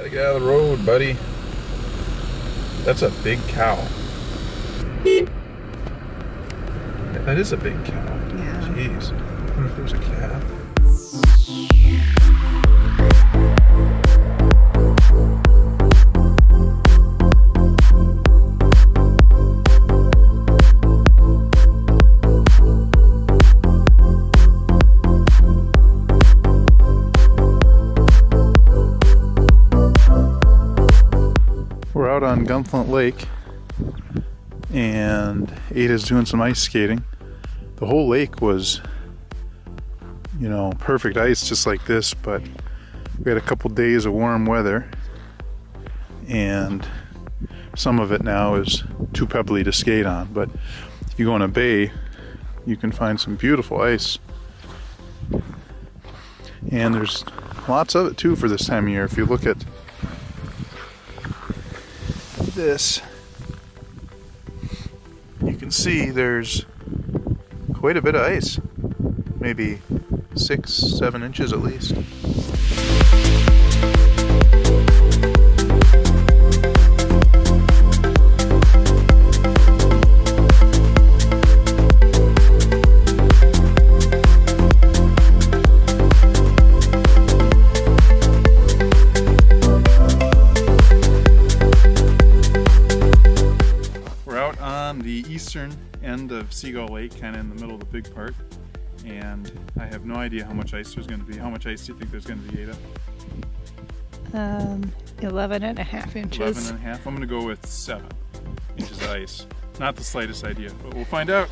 Gotta get out of the road, buddy. That's a big cow. That is a big cow. Yeah. Jeez. I wonder if there's a calf. We're out on Gunflint Lake, and Ada's doing some ice skating. The whole lake was, you know, perfect ice just like this, but we had a couple days of warm weather, and some of it now is too pebbly to skate on. But if you go in a bay, you can find some beautiful ice, and there's lots of it too for this time of year. If you look at this, you can see there's quite a bit of ice, maybe 6-7 inches at least. Eastern end of Seagull Lake, kind of in the middle of the big part, and I have no idea how much ice there's going to be. How much ice do you think there's going to be, Ada? 11.5 inches. 11.5. I'm going to go with 7 inches of ice. Not the slightest idea, but we'll find out.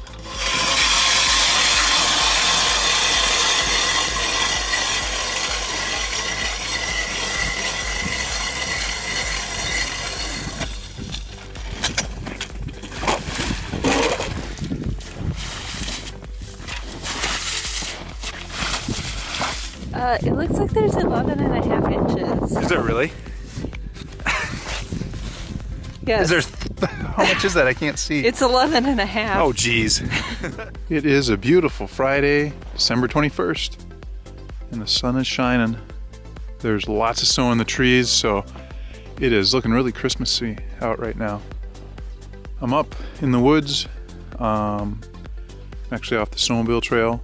It looks like there's 11.5 inches. Is there really? Yes. Is there? How much is that? I can't see. It's 11.5. Oh, geez. It is a beautiful Friday, December 21st, and the sun is shining. There's lots of snow in the trees, so it is looking really Christmassy out right now. I'm up in the woods, actually off the snowmobile trail,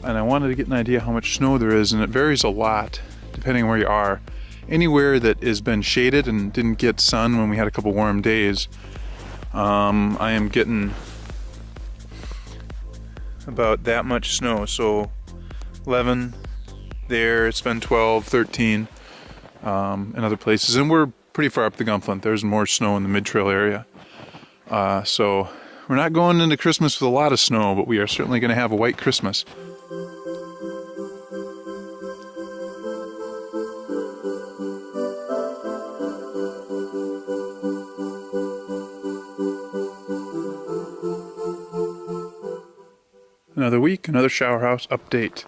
and I wanted to get an idea how much snow there is, and it varies a lot depending on where you are. Anywhere that has been shaded and didn't get sun when we had a couple warm days, I am getting about that much snow. So 11 there, it's been 12, 13 in other places, and we're pretty far up the Gunflint. There's more snow in the mid-trail area. So we're not going into Christmas with a lot of snow, but we are certainly going to have a white Christmas. Another week, another Showerhouse update.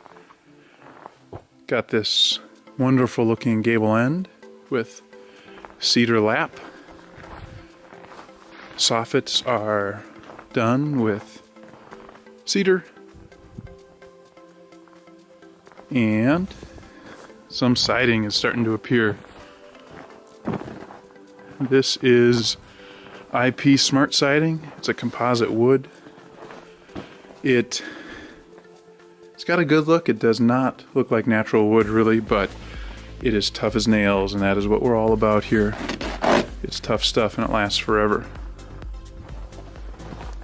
Got this wonderful looking gable end with cedar lap. Soffits are done with cedar. And some siding is starting to appear. This is IP Smart Siding. It's a composite wood. It's got a good look. It does not look like natural wood really, but it is tough as nails, and that is what we're all about here. It's tough stuff and it lasts forever.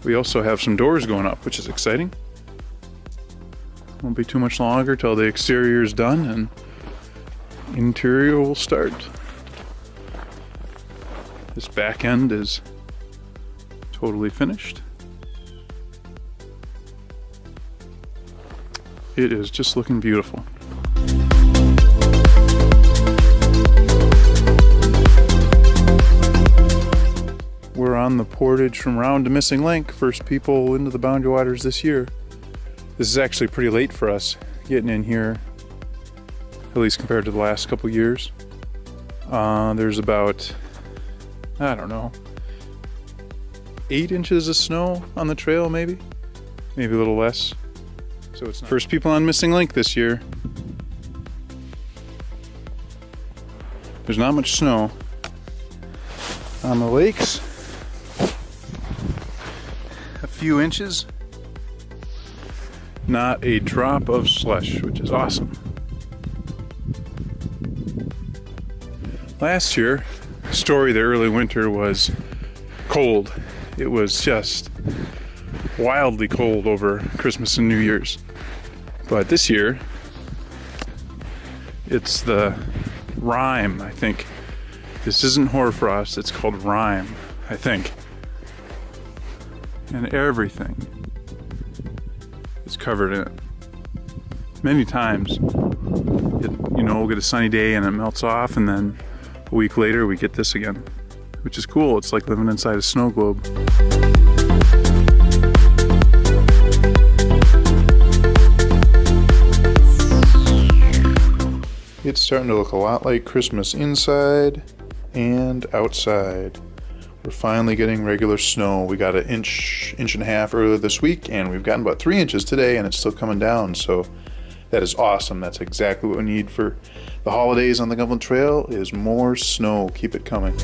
We also have some doors going up, which is exciting. Won't be too much longer till the exterior is done and interior will start. This back end is totally finished. It is just looking beautiful. We're on the portage from Round to Missing Link, first people into the Boundary Waters this year. This is actually pretty late for us getting in here, at least compared to the last couple years. There's about, I don't know, 8 inches of snow on the trail, maybe a little less. So it's not. First people on Missing Link this year. There's not much snow on the lakes. A few inches. Not a drop of slush, which is awesome. Last year, the story of the early winter was cold. It was just wildly cold over Christmas and New Year's. But this year, it's the rime, I think. This isn't hoarfrost, it's called rime, I think. And everything is covered in it. Many times, we'll get a sunny day and it melts off, and then a week later we get this again, which is cool. It's like living inside a snow globe. It's starting to look a lot like Christmas inside and outside. We're finally getting regular snow. We got an inch and a half earlier this week, and we've gotten about 3 inches today, and it's still coming down. So that is awesome. That's exactly what we need for the holidays on the Government Trail is more snow. Keep it coming.